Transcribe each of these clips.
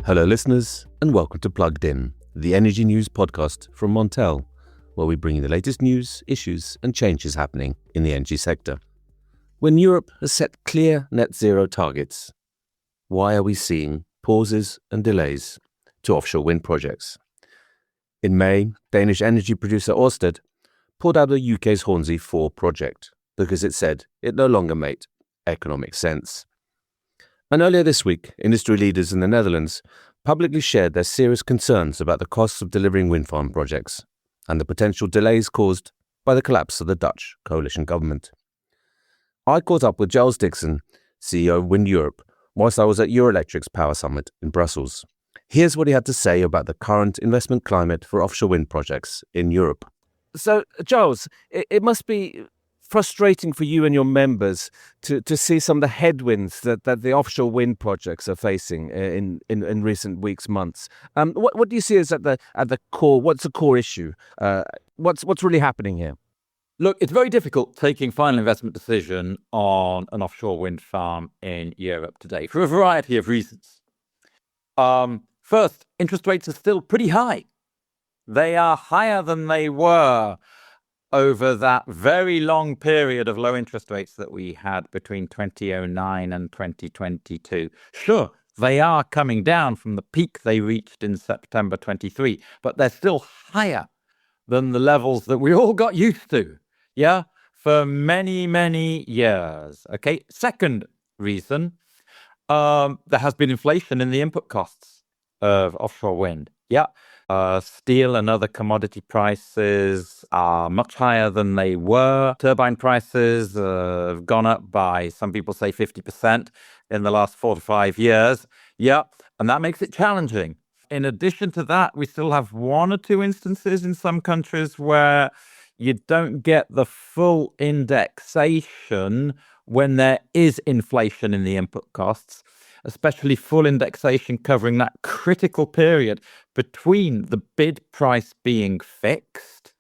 Hello listeners, and welcome to Plugged In, the energy news podcast from Montel, where we bring you the latest news, issues and changes happening in the energy sector. When Europe has set clear net zero targets, why are we seeing pauses and delays to offshore wind projects? In May, Danish energy producer Orsted pulled out of the UK's Hornsea 4 project because it said it no longer made economic sense. And earlier this week, industry leaders in the Netherlands publicly shared their serious concerns about the costs of delivering wind farm projects and the potential delays caused by the collapse of the Dutch coalition government. I caught up with Giles, Dickson, CEO of WindEurope, whilst I was at Eurelectric's Power Summit in Brussels. Here's what he had to say about the current investment climate for offshore wind projects in Europe. So, Giles, it must be frustrating for you and your members to see some of the headwinds that the offshore wind projects are facing in recent weeks, months. What do you see as at the core? What's the core issue? What's really happening here? Look, it's very difficult taking final investment decision on an offshore wind farm in Europe today for a variety of reasons. First, interest rates are still pretty high. They are higher than they were over that very long period of low interest rates that we had between 2009 and 2022. Sure, they are coming down from the peak they reached in September 23, but they're still higher than the levels that we all got used to, for many, many years. Okay, second reason, there has been inflation in the input costs of offshore wind. Steel and other commodity prices are much higher than they were. Turbine prices have gone up by, some people say, 50% in the last 4 to 5 years. And that makes it challenging. In addition to that, we still have 1 or 2 instances in some countries where you don't get the full indexation when there is inflation in the input costs, especially full indexation covering that critical period between the bid price being fixed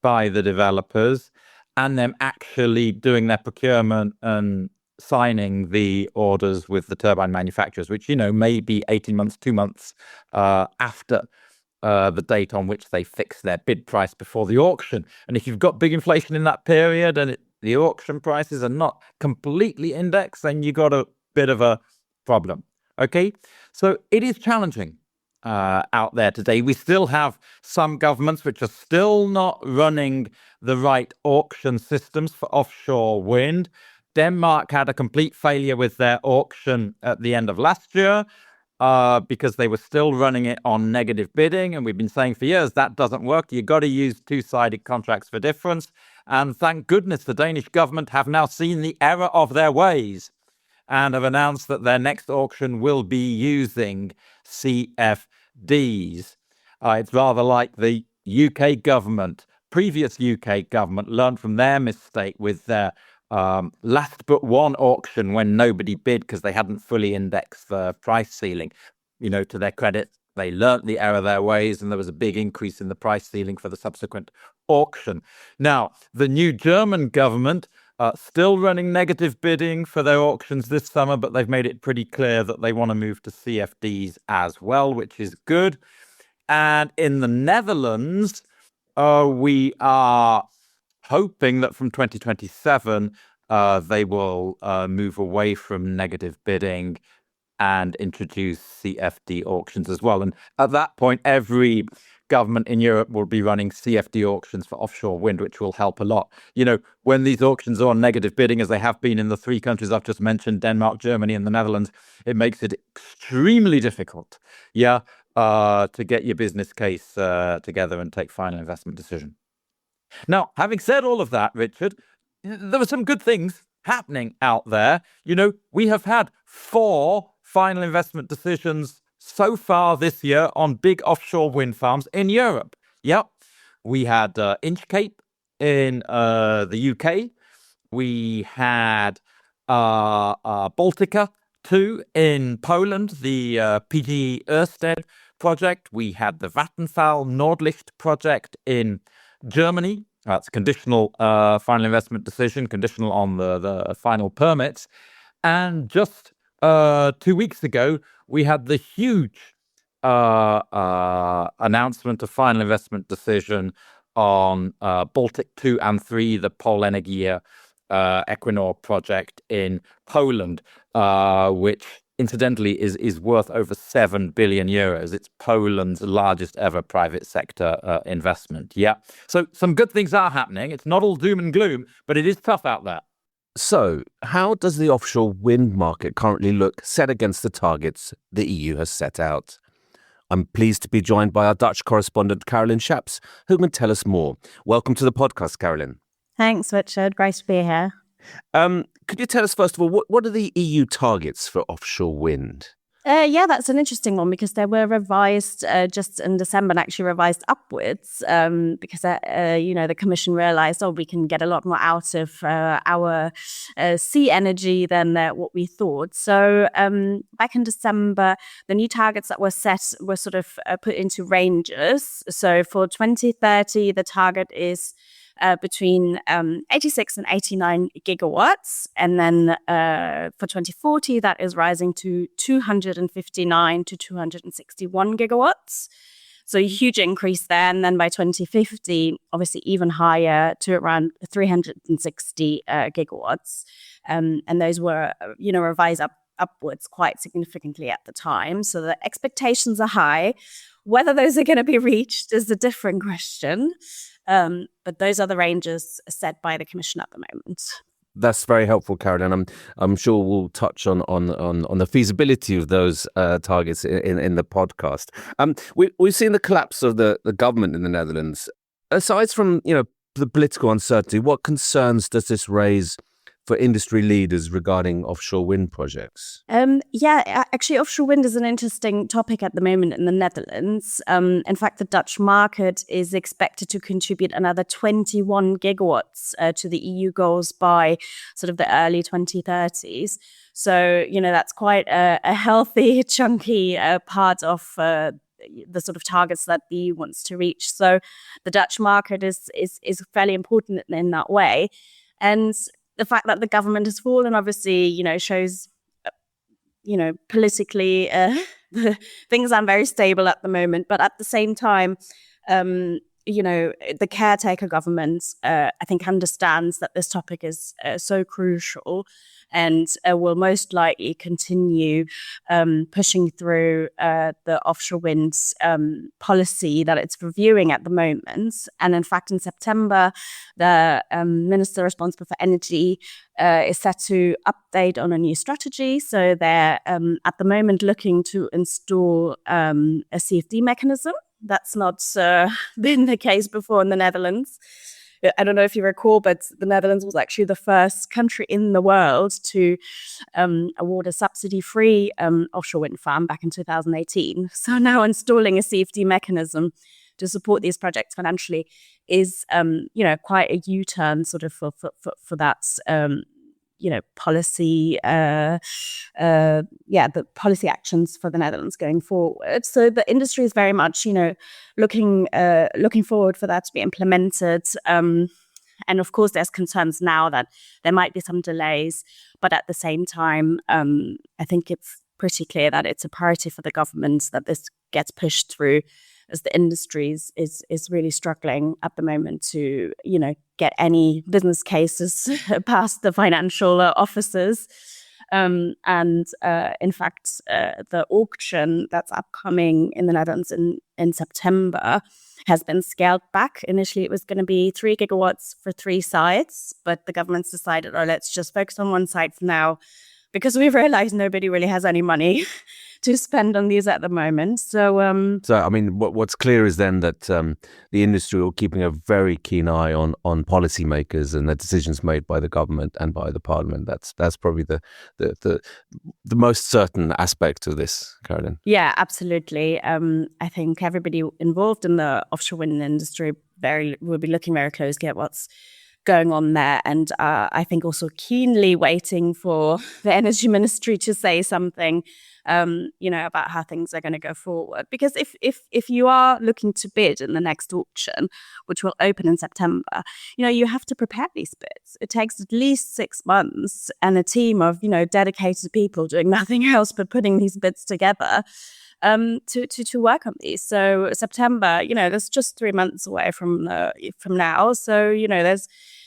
by the developers and them actually doing their procurement and signing the orders with the turbine manufacturers, which, may be 18 months, 2 months after the date on which they fix their bid price before the auction. And if you've got big inflation in that period and the auction prices are not completely indexed, then you got a bit of a problem. Okay, so it is challenging out there today. We still have some governments which are still not running the right auction systems for offshore wind. Denmark had a complete failure with their auction at the end of last year because they were still running it on negative bidding. And we've been saying for years that doesn't work. You've got to use two-sided contracts for difference. And thank goodness the Danish government have now seen the error of their ways and have announced that their next auction will be using CFDs. It's rather like the UK government, previous UK government, learned from their mistake with their last but one auction when nobody bid because they hadn't fully indexed the price ceiling. To their credit, they learnt the error of their ways and there was a big increase in the price ceiling for the subsequent auction. Now, the new German government still running negative bidding for their auctions this summer, but they've made it pretty clear that they want to move to CFDs as well, which is good. And in the Netherlands, we are hoping that from 2027, they will move away from negative bidding and introduce CFD auctions as well. And at that point, every government in Europe will be running CFD auctions for offshore wind, which will help a lot. When these auctions are on negative bidding, as they have been in the 3 countries I've just mentioned, Denmark, Germany, and the Netherlands, it makes it extremely difficult, to get your business case together and take final investment decision. Now, having said all of that, Richard, there were some good things happening out there. We have had 4 final investment decisions so far this year on big offshore wind farms in Europe. We had Inchcape in the UK. We had Baltica 2 in Poland, the PGE Orsted project. We had the Vattenfall Nordlicht project in Germany. That's conditional final investment decision, conditional on the final permits. And just 2 weeks ago, we had the huge announcement of final investment decision on Baltic 2 and 3, the Polenergia Equinor project in Poland, which incidentally is worth over 7 billion euros. It's Poland's largest ever private sector investment. Yeah. So some good things are happening. It's not all doom and gloom, but it is tough out there. So, how does the offshore wind market currently look set against the targets the EU has set out? I'm pleased to be joined by our Dutch correspondent, Karolin Schaps, who can tell us more. Welcome to the podcast, Karolin. Thanks, Richard. Great to be here. Could you tell us, first of all, what are the EU targets for offshore wind? Yeah, that's an interesting one because they were revised just in December and actually revised upwards because, the Commission realised, we can get a lot more out of our sea energy than what we thought. So back in December, the new targets that were set were sort of put into ranges. So for 2030, the target is between 86 and 89 gigawatts. And then for 2040, that is rising to 259 to 261 gigawatts. So a huge increase there. And then by 2050, obviously even higher to around 360 gigawatts. And those were, revised upwards quite significantly at the time. So the expectations are high. Whether those are going to be reached is a different question. But those are the ranges set by the Commission at the moment. That's very helpful, Karolin. I'm sure we'll touch on the feasibility of those targets in the podcast. We've seen the collapse of the government in the Netherlands. Aside from the political uncertainty, what concerns does this raise for industry leaders regarding offshore wind projects? Actually, offshore wind is an interesting topic at the moment in the Netherlands. In fact, the Dutch market is expected to contribute another 21 gigawatts to the EU goals by sort of the early 2030s. So, that's quite a healthy, chunky part of the sort of targets that the EU wants to reach. So the Dutch market is fairly important in that way. And the fact that the government has fallen, obviously, shows, politically, things aren't very stable at the moment. But at the same time, the caretaker government, I think, understands that this topic is so crucial and will most likely continue pushing through the offshore wind policy that it's reviewing at the moment. And in fact, in September, the minister responsible for energy is set to update on a new strategy. So they're at the moment looking to install a CFD mechanism. That's not been the case before in the Netherlands. I don't know if you recall, but the Netherlands was actually the first country in the world to award a subsidy-free offshore wind farm back in 2018. So now installing a CFD mechanism to support these projects financially is, quite a U-turn sort of for that. Policy, the policy actions for the Netherlands going forward. So the industry is very much, looking forward for that to be implemented. And of course, there's concerns now that there might be some delays, but at the same time, I think it's pretty clear that it's a priority for the government that this gets pushed through, as the industry is really struggling at the moment to, get any business cases past the financial officers. In fact, the auction that's upcoming in the Netherlands in September has been scaled back. Initially, it was going to be 3 gigawatts for 3 sites, but the government's decided, let's just focus on one site for now, because we've realized nobody really has any money to spend on these at the moment. So I mean, what's clear is then that the industry are keeping a very keen eye on policymakers and the decisions made by the government and by the parliament. That's probably the most certain aspect of this, Karolin. Yeah, absolutely. I think everybody involved in the offshore wind industry will be looking very closely at what's going on there, and I think also keenly waiting for the energy ministry to say something about how things are going to go forward. Because if you are looking to bid in the next auction, which will open in September, you have to prepare these bids. It takes at least 6 months and a team of, dedicated people doing nothing else but putting these bids together to work on these. So September, that's just 3 months away from now. So,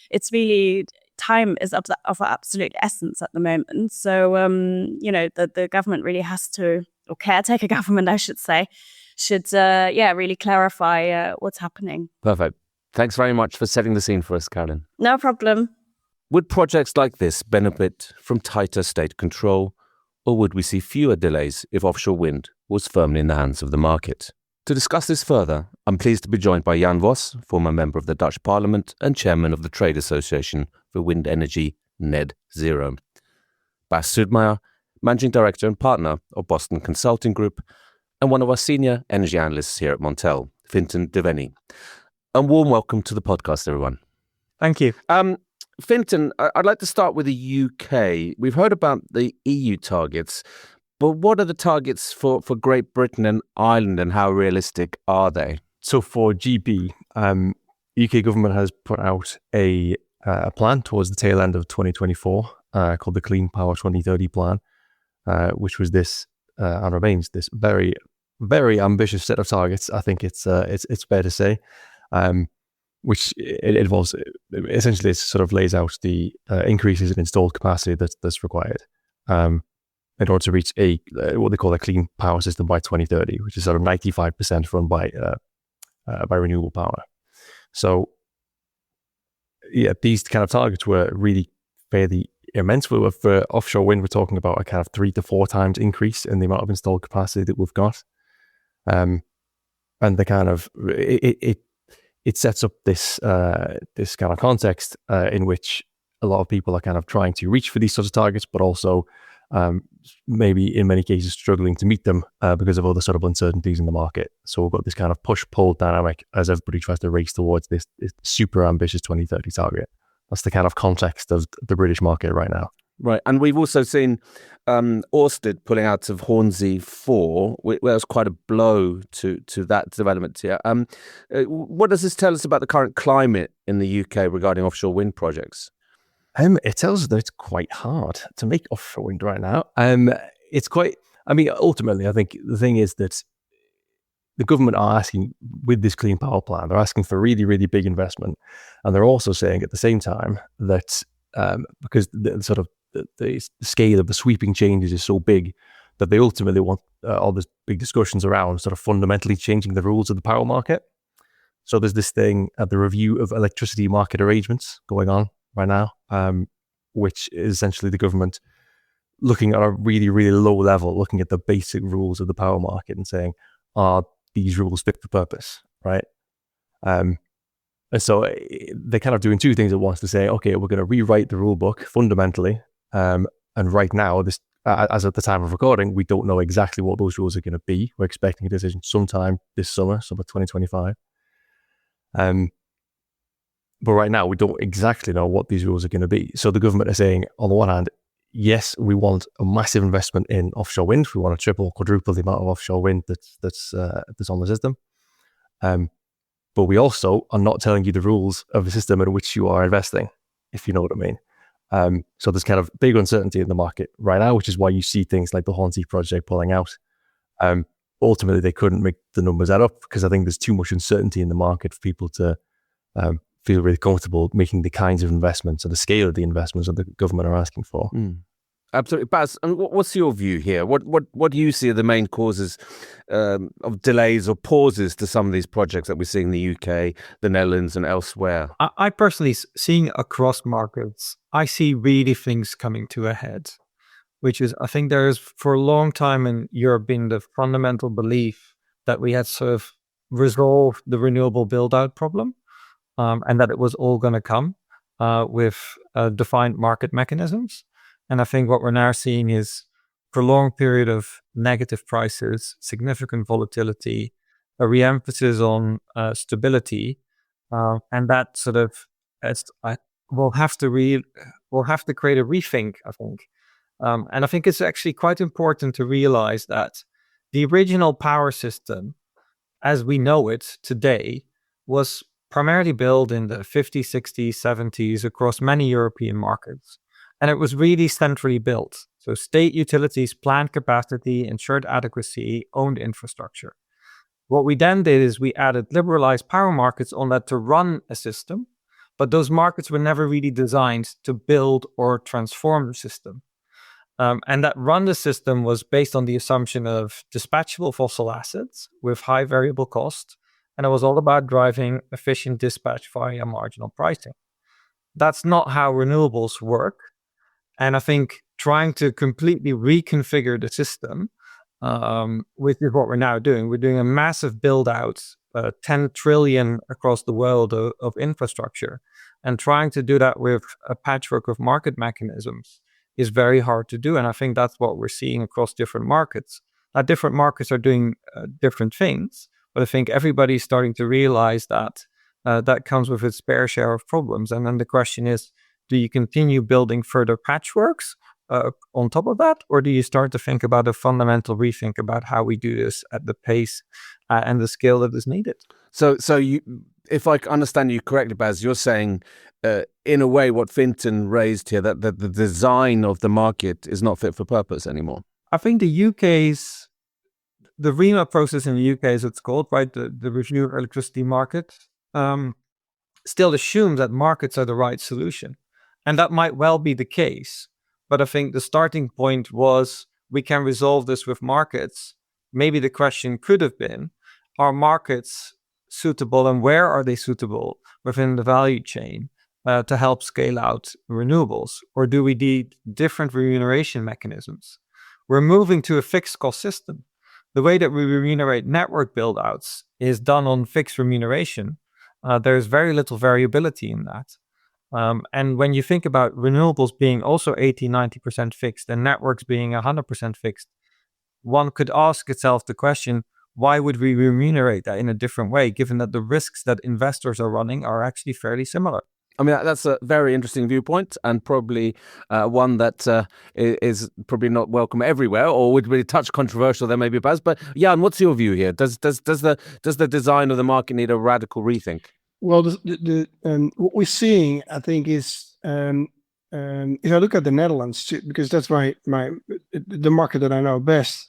it's really, time is of absolute essence at the moment. So, the government really has to, or caretaker government, I should say, should really clarify what's happening. Perfect. Thanks very much for setting the scene for us, Karolin. No problem. Would projects like this benefit from tighter state control, or would we see fewer delays if offshore wind was firmly in the hands of the market? To discuss this further, I'm pleased to be joined by Jan Vos, former member of the Dutch Parliament and chairman of the Trade Association for Wind Energy, NedZero. Bas Soedmeyer, managing director and partner of Boston Consulting Group, and one of our senior energy analysts here at Montel, Fintan Devenney. A warm welcome to the podcast, everyone. Thank you. Fintan, I'd like to start with the UK. We've heard about the EU targets, but what are the targets for Great Britain and Ireland, and how realistic are they? So for GB, UK government has put out a plan towards the tail end of 2024 called the Clean Power 2030 plan, which was this and remains this very, very ambitious set of targets. I think it's fair to say. Which it involves, essentially, it sort of lays out the increases in installed capacity that's required in order to reach what they call a clean power system by 2030, which is sort of 95% run by renewable power. So, yeah, these kind of targets were really fairly immense. For offshore wind, we're talking about a kind of 3 to 4 times increase in the amount of installed capacity that we've got, and the kind of it sets up this kind of context in which a lot of people are kind of trying to reach for these sorts of targets, but also maybe in many cases struggling to meet them because of other sort of uncertainties in the market. So we've got this kind of push-pull dynamic as everybody tries to race towards this super ambitious 2030 target. That's the kind of context of the British market right now. Right, and we've also seen Orsted pulling out of Hornsea 4, where was quite a blow to that development here. What does this tell us about the current climate in the UK regarding offshore wind projects? It tells us that it's quite hard to make offshore wind right now. Ultimately, I think the thing is that the government are asking, with this clean power plan, they're asking for really, really big investment. And they're also saying at the same time that because the scale of the sweeping changes is so big that they ultimately want all these big discussions around sort of fundamentally changing the rules of the power market. So there's this thing at the review of electricity market arrangements going on right now, which is essentially the government looking at a really, really low level, looking at the basic rules of the power market and saying, are these rules fit for purpose, right? And so they're kind of doing two things at once to say, okay, we're going to rewrite the rule book fundamentally. And right now, this as at the time of recording, we don't know exactly what those rules are going to be. We're expecting a decision sometime this summer 2025. But right now, we don't exactly know what these rules are going to be. So the government is saying, on the one hand, yes, we want a massive investment in offshore wind. We want to triple, quadruple the amount of offshore wind that's on the system. But we also are not telling you the rules of the system in which you are investing, if you know what I mean. So there's kind of big uncertainty in the market right now, which is why you see things like the Hornsea project pulling out. Ultimately, they couldn't make the numbers add up because I think there's too much uncertainty in the market for people to feel really comfortable making the kinds of investments or the scale of the investments that the government are asking for. Absolutely. Bas, and what's your view here? What do you see are the main causes of delays or pauses to some of these projects that we're seeing in the UK, the Netherlands and elsewhere? I personally, seeing across markets, I see really things coming to a head, which is, I think there is for a long time in Europe been the fundamental belief that we had sort of resolved the renewable build-out problem and that it was all going to come with defined market mechanisms. And I think what we're now seeing is prolonged period of negative prices, significant volatility, a re-emphasis on stability, and that sort of we'll have to create a rethink, I think, And I think it's actually quite important to realize that the original power system, as we know it today, was primarily built in the 50s, 60s, 70s across many European markets. And it was really centrally built. So state utilities planned capacity, ensured adequacy, owned infrastructure. What we then did is we added liberalized power markets on that to run a system, but those markets were never really designed to build or transform the system. And that run the system was based on the assumption of dispatchable fossil assets with high variable cost. And it was all about driving efficient dispatch via marginal pricing. That's not how renewables work. And I think trying to completely reconfigure the system, which is what we're now doing. We're doing a massive build out, 10 trillion across the world of infrastructure. And trying to do that with a patchwork of market mechanisms is very hard to do. And I think that's what we're seeing across different markets. Now, different markets are doing different things, but I think everybody's starting to realize that that comes with its fair share of problems. And then the question is, do you continue building further patchworks on top of that? Or do you start to think about a fundamental rethink about how we do this at the pace and the scale that is needed? So you, if I understand you correctly, Baz, you're saying, in a way, what Fintan raised here, that the design of the market is not fit for purpose anymore. I think the REMA process in the UK, as it's called, right, the renewable electricity market, still assumes that markets are the right solution. And that might well be the case. But I think the starting point was, we can resolve this with markets. Maybe the question could have been, are markets suitable, and where are they suitable within the value chain to help scale out renewables? Or do we need different remuneration mechanisms? We're moving to a fixed cost system. The way that we remunerate network build-outs is done on fixed remuneration. There's very little variability in that. And when you think about renewables being also 80-90% fixed and networks being 100% fixed, one could ask itself the question, why would we remunerate that in a different way, given that the risks that investors are running are actually fairly similar? I mean, that's a very interesting viewpoint, and probably one that is probably not welcome everywhere, or would be a touch controversial there, maybe, Baz. But Jan, what's your view here? Does the design of the market need a radical rethink? Well, what we're seeing, I think, is if I look at the Netherlands, because that's the market that I know best.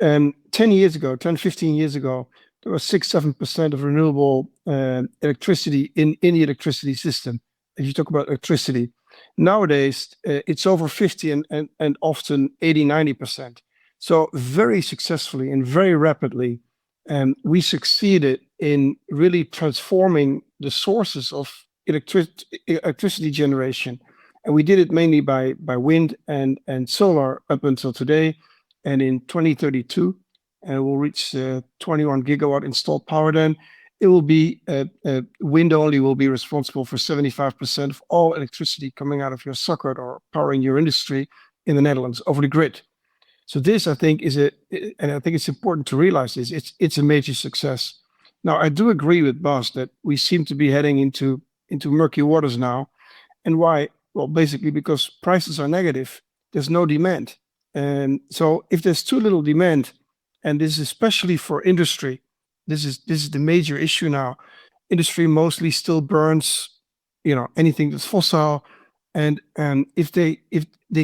10 years ago, 10, 15 years ago, there was 6-7% of renewable electricity in the electricity system. If you talk about electricity, nowadays it's over 50 and often 80-90%. So very successfully and very rapidly, we succeeded in really transforming the sources of electricity generation, and we did it mainly by wind and solar up until today. And in 2032, we'll reach 21 gigawatt installed power. Then it will be wind only will be responsible for 75% of all electricity coming out of your socket or powering your industry in the Netherlands over the grid. So this, I think, and I think it's important to realize this, it's a major success. Now, I do agree with Bas that we seem to be heading into murky waters now. And why? Well, basically because prices are negative. There's no demand. And so if there's too little demand, and this is especially for industry, this is the major issue now. Industry mostly still burns, anything that's fossil, and if they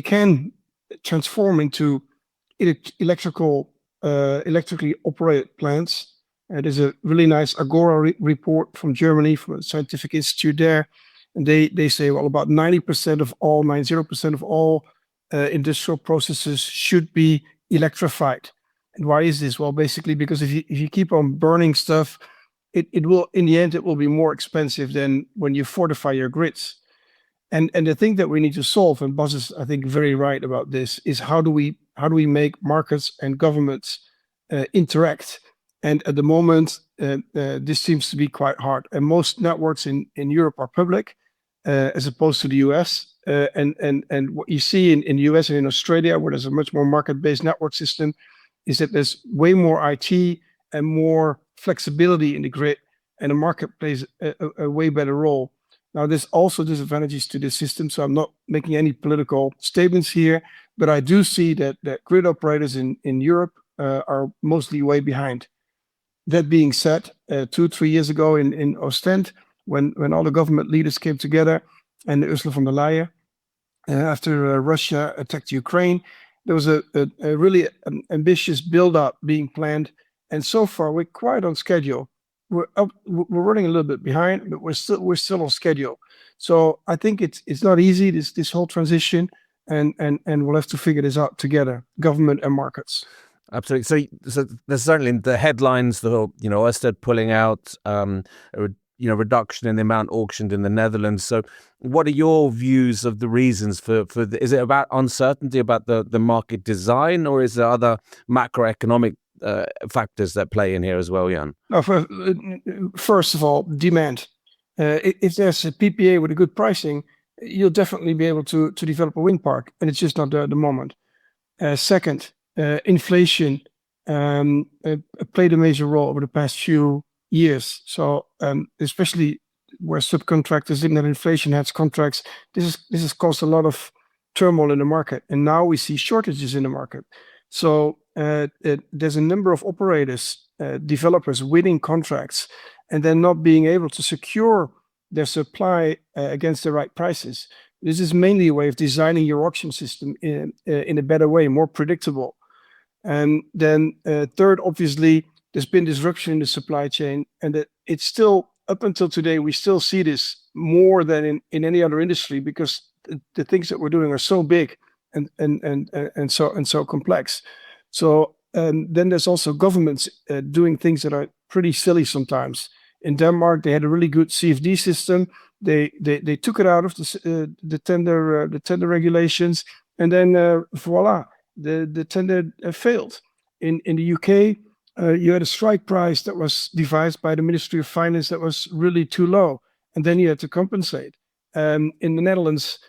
can transform into electrically operated plants. There's a really nice Agora report from Germany, from a scientific institute there, and they say, well, about 90% of all industrial processes should be electrified. And why is this? Well, basically because if you keep on burning stuff, it will, in the end, it will be more expensive than when you fortify your grids. And the thing that we need to solve, and Bas is, I think, very right about this, is how do we make markets and governments interact? And at the moment, this seems to be quite hard. And most networks in Europe are public, as opposed to the US. And what you see in the US and in Australia, where there's a much more market-based network system, is that there's way more IT and more flexibility in the grid, and the market plays a way better role. Now, there's also disadvantages to this system, so I'm not making any political statements here, But I do see that grid operators in Europe are mostly way behind. That being said, 2-3 years ago in Orsted, when all the government leaders came together and Ursula von der Leyen, after Russia attacked Ukraine, there was a really ambitious build-up being planned. And so far, we're quite on schedule. We're running a little bit behind, but we're still on schedule. So I think it's not easy, this whole transition, and we'll have to figure this out together, government and markets. Absolutely. So there's certainly the headlines, Orsted pulling out, reduction in the amount auctioned in the Netherlands. So what are your views of the reasons for is it about uncertainty about the market design, or is there other macroeconomic factors that play in here as well, Jan? No, first of all, demand. If there's a PPA with a good pricing, you'll definitely be able to develop a wind park, and it's just not there at the moment. Second, inflation played a major role over the past few years. So especially where subcontractors didn't have inflation hedge contracts, this has caused a lot of turmoil in the market, and now we see shortages in the market. So there's a number of operators, developers winning contracts, and then not being able to secure their supply against the right prices. This is mainly a way of designing your auction system in a better way, more predictable. And then third, obviously, there's been disruption in the supply chain, and that it's still, up until today, we still see this more than in any other industry, because the things that we're doing are so big and so complex. So then there's also governments doing things that are pretty silly sometimes. In Denmark, they had a really good CFD system. They took it out of the tender regulations, and then voila, the tender failed. In the UK, you had a strike price that was devised by the Ministry of Finance that was really too low, and then you had to compensate. In the Netherlands,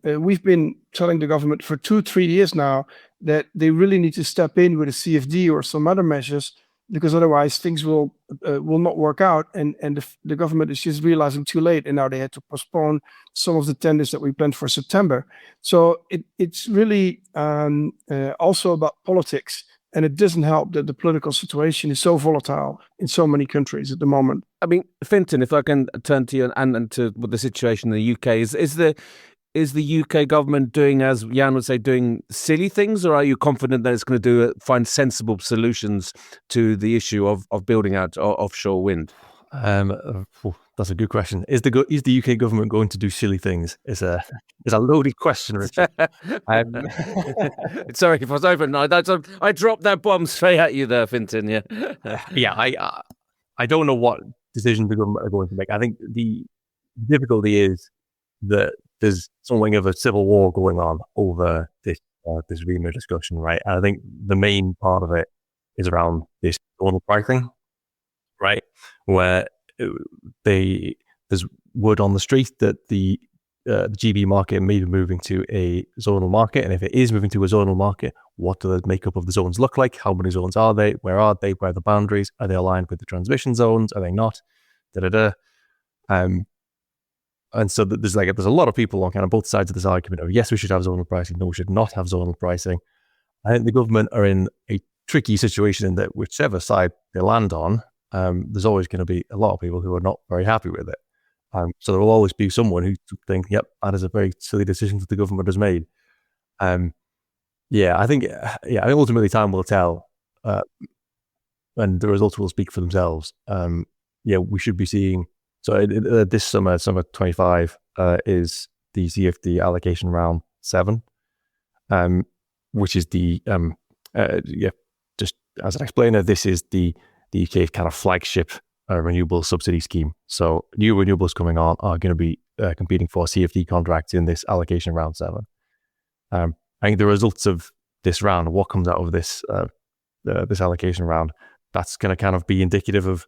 we've been telling the government for 2-3 years now that they really need to step in with a CFD or some other measures, because otherwise things will not work out, and the government is just realizing too late, and now they had to postpone some of the tenders that we planned for September. So it's really also about politics, and it doesn't help that the political situation is so volatile in so many countries at the moment. I mean, Fintan, if I can turn to you and to the situation in the UK, is the UK government doing, as Jan would say, doing silly things, or are you confident that it's going to find sensible solutions to the issue of building out offshore wind? That's a good question. Is the UK government going to do silly things? Is a loaded question, Richard. Sorry if I was over. No, I dropped that bomb straight at you there, Fintan. Yeah, I don't know what decisions the government are going to make. I think the difficulty is that there's something of a civil war going on over this remit discussion, right? And I think the main part of it is around this zonal pricing, right? Where there's word on the street that the GB market may be moving to a zonal market, and if it is moving to a zonal market, what do the makeup of the zones look like? How many zones are they? Where are they? Where are the boundaries? Are they aligned with the transmission zones? Are they not? And so there's a lot of people on kind of both sides of this argument of yes, we should have zonal pricing, no, we should not have zonal pricing. I think the government are in a tricky situation in that whichever side they land on, there's always going to be a lot of people who are not very happy with it. So there will always be someone who think, yep, that is a very silly decision that the government has made. I think ultimately time will tell, and the results will speak for themselves. We should be seeing. So this summer 25, is the CFD allocation round 7, which is the just as an explainer, this is the UK's kind of flagship renewable subsidy scheme. So new renewables coming on are going to be competing for CFD contracts in this allocation round 7. I think the results of this round, what comes out of this this allocation round, that's going to kind of be indicative of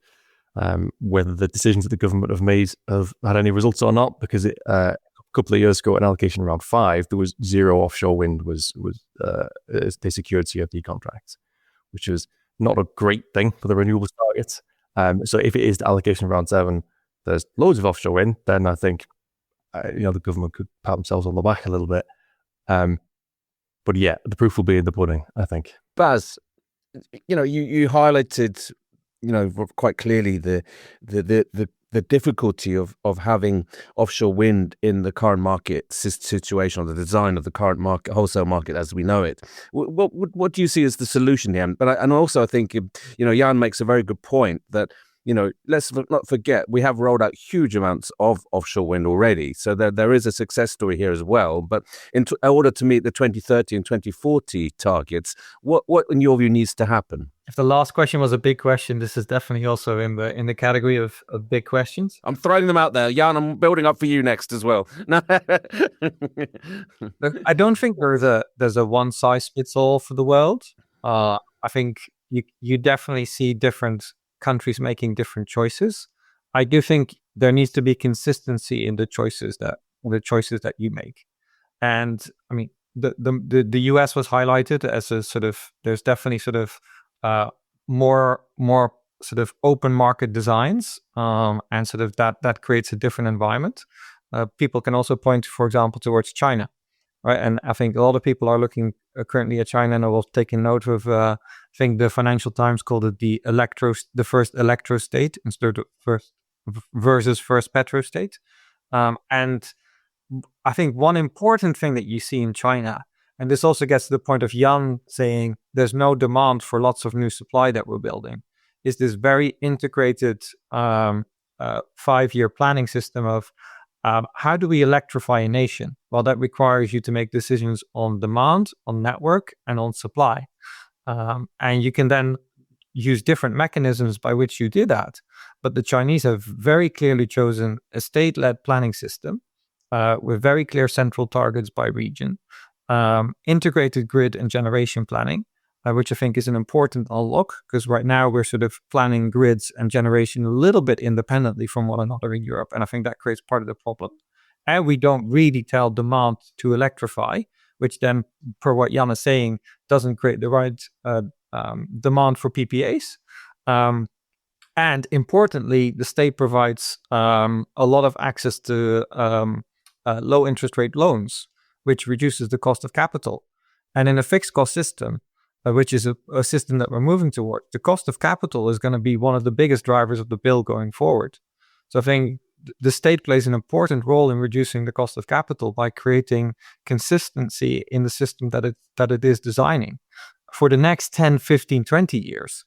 whether the decisions that the government have made have had any results or not, because a couple of years ago in allocation round 5, there was 0 offshore wind they secured CFD contracts, which was not a great thing for the renewables targets. So if it is the allocation round 7, there's loads of offshore wind, then I think the government could pat themselves on the back a little bit. But yeah, the proof will be in the pudding, I think. Baz, you highlighted, quite clearly the difficulty of having offshore wind in the current market situation, or the design of the current market, wholesale market as we know it. What do you see as the solution here? And also I think, Jan makes a very good point that, let's not forget, we have rolled out huge amounts of offshore wind already. So there is a success story here as well. But in order to meet the 2030 and 2040 targets, what in your view needs to happen? If the last question was a big question, this is definitely also in the category of big questions. I'm throwing them out there. Jan, I'm building up for you next as well. Look, I don't think there's a one size fits all for the world. I think you definitely see different countries making different choices. I do think there needs to be consistency in the choices that you make. And I mean, the US was highlighted as a sort of, there's definitely sort of more sort of open market designs, and sort of that creates a different environment. People can also point, for example, towards China, right? And I think a lot of people are looking currently at China, and I was taking note of, I think the Financial Times called it the first electro state instead of first petro state. And I think one important thing that you see in China, and this also gets to the point of Jan saying there's no demand for lots of new supply that we're building, is this very integrated 5-year planning system of how do we electrify a nation? Well, that requires you to make decisions on demand, on network, and on supply. And you can then use different mechanisms by which you do that. But the Chinese have very clearly chosen a state-led planning system with very clear central targets by region, integrated grid and generation planning, which I think is an important unlock, because right now we're sort of planning grids and generation a little bit independently from one another in Europe. And I think that creates part of the problem. And we don't really tell demand to electrify, which then, per what Jan is saying, doesn't create the right demand for PPAs. And importantly, the state provides a lot of access to low interest rate loans, which reduces the cost of capital. And in a fixed cost system, which is a system that we're moving toward, the cost of capital is going to be one of the biggest drivers of the bill going forward. So I think the state plays an important role in reducing the cost of capital by creating consistency in the system that it is designing for the next 10, 15, 20 years.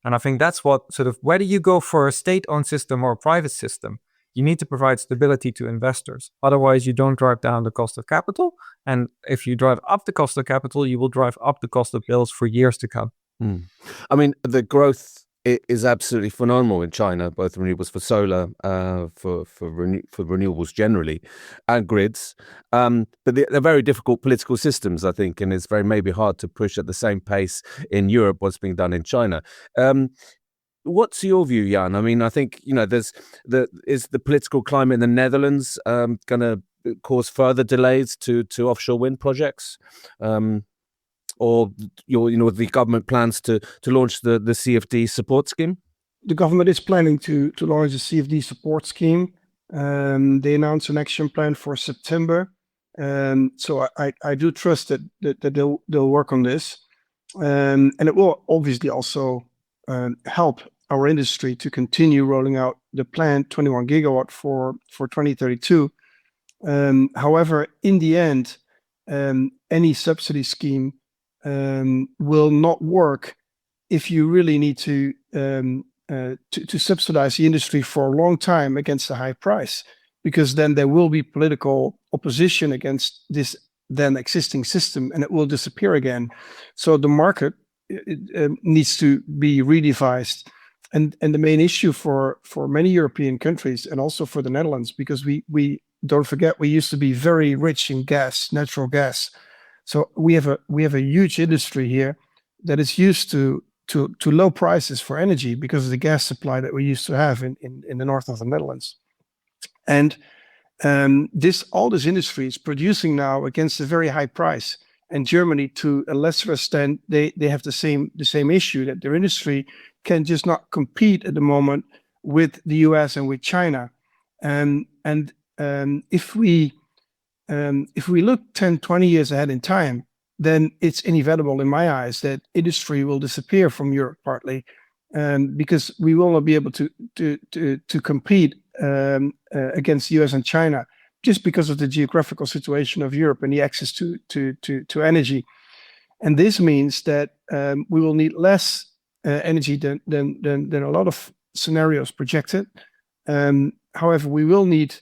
And I think that's what sort of, whether you go for a state-owned system or a private system, you need to provide stability to investors. Otherwise, you don't drive down the cost of capital. And if you drive up the cost of capital, you will drive up the cost of bills for years to come. I mean, the growth is absolutely phenomenal in China, both renewables for solar, for renewables generally, and grids. But they're very difficult political systems, I think, and it's maybe hard to push at the same pace in Europe what's being done in China. What's your view, Jan? I mean, I think, is the political climate in the Netherlands going to cause further delays to offshore wind projects? Or the government plans to launch the CFD support scheme? The government is planning to launch the CFD support scheme. They announced an action plan for September. So I do trust that they'll work on this. And it will obviously also help our industry to continue rolling out the planned 21 gigawatt for 2032. However, in the end, any subsidy scheme will not work if you really need to subsidize the industry for a long time against a high price, because then there will be political opposition against this then existing system, and it will disappear again. So the market needs to be redevised. And the main issue for many European countries, and also for the Netherlands, because we don't forget, we used to be very rich in gas, natural gas. So we have a huge industry here that is used to low prices for energy because of the gas supply that we used to have in the north of the Netherlands. And all this industry is producing now against a very high price. And Germany, to a lesser extent, they have the same issue, that their industry can just not compete at the moment with the US and with China. And if we look 10, 20 years ahead in time, then it's inevitable in my eyes that industry will disappear from Europe partly, because we will not be able to compete against the US and China just because of the geographical situation of Europe and the access to energy. And this means that we will need less energy than a lot of scenarios projected. However, we will need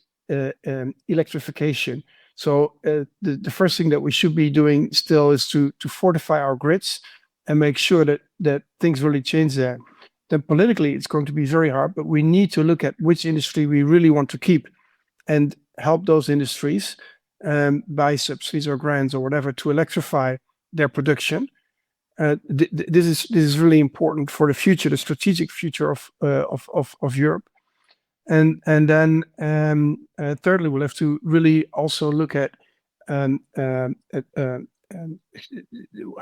electrification. So the first thing that we should be doing still is to fortify our grids and make sure that things really change there. Then politically, it's going to be very hard, but we need to look at which industry we really want to keep and help those industries by subsidies or grants or whatever to electrify their production. This is really important for the future, the strategic future of Europe. And then thirdly, we'll have to really also look at how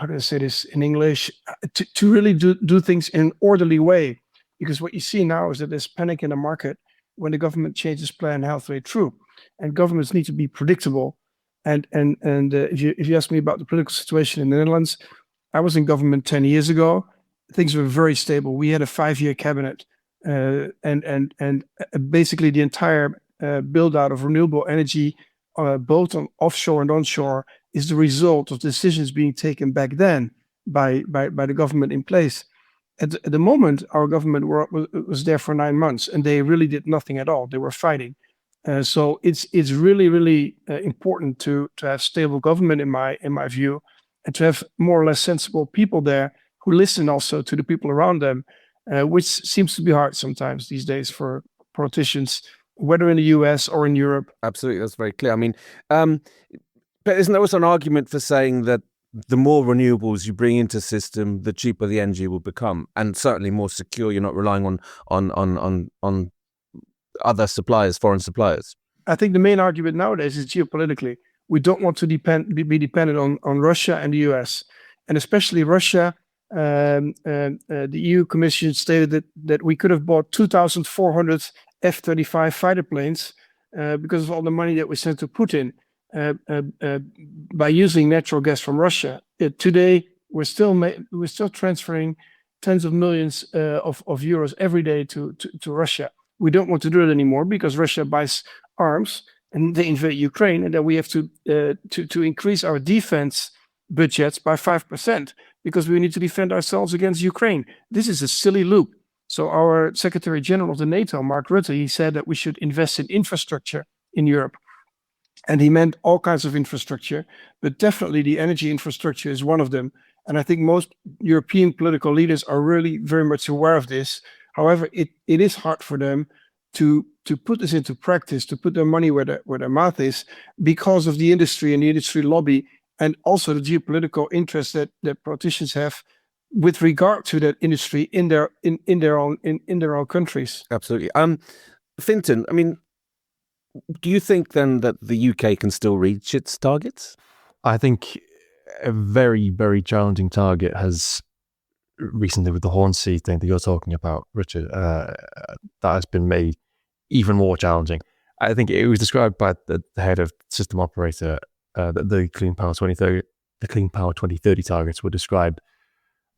do I say this in English, to really do things in an orderly way. Because what you see now is that there's panic in the market when the government changes plan halfway through, and governments need to be predictable. And if you ask me about the political situation in the Netherlands, I was in government 10 years ago. Things were very stable. We had a 5-year cabinet, and basically the entire build out of renewable energy, both on offshore and onshore, is the result of decisions being taken back then by the government in place. At the moment, our government was there for 9 months, and they really did nothing at all. They were fighting. So it's really important to have stable government in my view, and to have more or less sensible people there who listen also to the people around them, which seems to be hard sometimes these days for politicians, whether in the US or in Europe. Absolutely, that's very clear. I mean, but isn't there also an argument for saying that the more renewables you bring into system, the cheaper the energy will become, and certainly more secure? You're not relying on other suppliers, foreign suppliers. I think the main argument nowadays is geopolitically. We don't want to be dependent on Russia and the US, and especially Russia. The EU Commission stated that we could have bought 2,400 F-35 fighter planes because of all the money that we sent to Putin by using natural gas from Russia. Today, we're still transferring tens of millions of euros every day to Russia. We don't want to do it anymore because Russia buys arms and they invade Ukraine, and then we have to increase our defense budgets by 5% because we need to defend ourselves against Ukraine. This is a silly loop. So our Secretary General of the NATO, Mark Rutte, he said that we should invest in infrastructure in Europe. And he meant all kinds of infrastructure, but definitely the energy infrastructure is one of them. And I think most European political leaders are really very much aware of this. However, it is hard for them to put this into practice, to put their money where their mouth is, because of the industry and the industry lobby, and also the geopolitical interests that politicians have with regard to that industry in their own countries. Absolutely. Fintan, I mean, do you think then that the UK can still reach its targets? I think a very, very challenging target has recently, with the Hornsea thing that you're talking about, Richard, that has been made even more challenging. I think it was described by the head of system operator that the Clean Power 2030 targets were described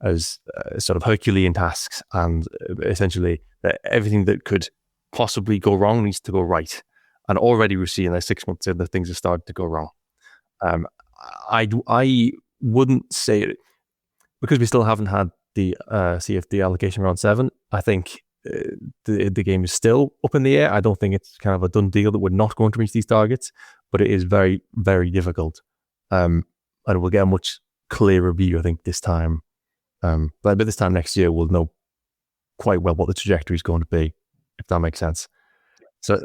as sort of Herculean tasks, and essentially that everything that could possibly go wrong needs to go right. And already we're seeing like 6 months in that things have started to go wrong. I wouldn't say it, because we still haven't had the CFD allocation round 7. I think the game is still up in the air. I don't think it's kind of a done deal that we're not going to reach these targets, but it is very, very difficult. And we'll get a much clearer view, I think, this time. But by this time next year, we'll know quite well what the trajectory is going to be, if that makes sense. So,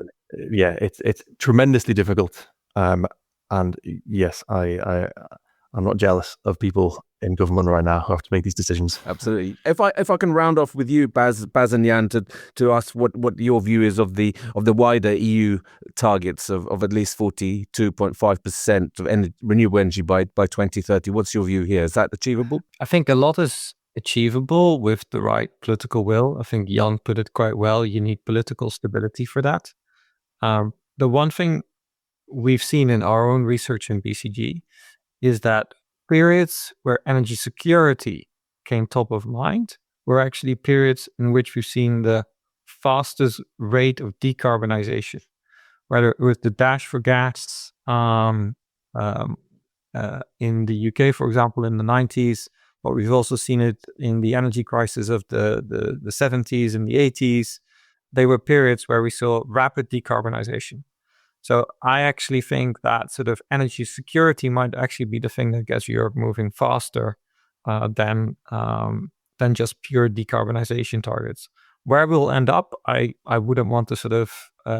yeah, it's tremendously difficult. And yes, I'm not jealous of people in government right now who have to make these decisions. Absolutely. If I can round off with you, Baz and Jan, to ask what your view is of the wider EU targets of at least 42.5% of renewable energy by 2030. What's your view here? Is that achievable? I think a lot is achievable with the right political will. I think Jan put it quite well. You need political stability for that. The one thing we've seen in our own research in BCG is that periods where energy security came top of mind were actually periods in which we've seen the fastest rate of decarbonization, whether it was the dash for gas in the UK, for example, in the 90s, but we've also seen it in the energy crisis of the 70s and the 80s. They were periods where we saw rapid decarbonization. So I actually think that sort of energy security might actually be the thing that gets Europe moving faster than just pure decarbonization targets. Where we'll end up, I wouldn't want to sort of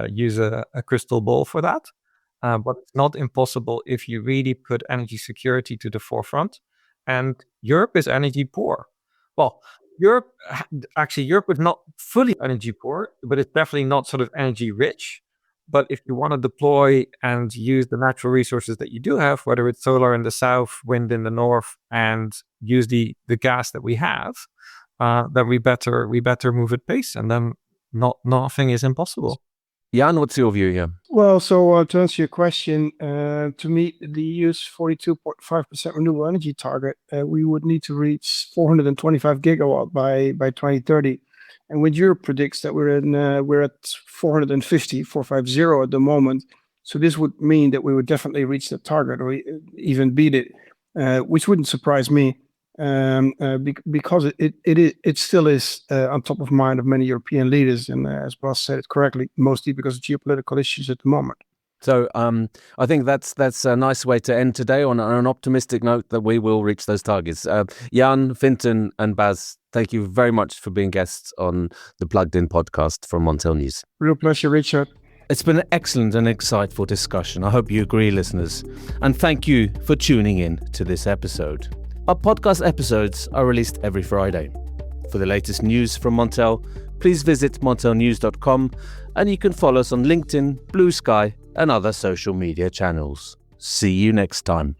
use a crystal ball for that. But it's not impossible if you really put energy security to the forefront. And Europe is energy poor. Well, Europe is not fully energy poor, but it's definitely not sort of energy rich. But if you want to deploy and use the natural resources that you do have, whether it's solar in the south, wind in the north, and use the gas that we have, then we better move at pace, and then nothing is impossible. Jan, what's your view here? Well, so to answer your question, to meet the EU's 42.5% renewable energy target, we would need to reach 425 gigawatt by 2030. And when Europe predicts that we're at 450 at the moment, so this would mean that we would definitely reach the target or even beat it, which wouldn't surprise me, because it still is on top of mind of many European leaders, and as Bas said it correctly, mostly because of geopolitical issues at the moment. So I think that's a nice way to end today on an optimistic note that we will reach those targets. Jan, Fintan and Bas, thank you very much for being guests on the Plugged In podcast from Montel News. Real pleasure, Richard. It's been an excellent and insightful discussion. I hope you agree, listeners. And thank you for tuning in to this episode. Our podcast episodes are released every Friday. For the latest news from Montel, please visit montelnews.com, and you can follow us on LinkedIn, Blue Sky, and other social media channels. See you next time.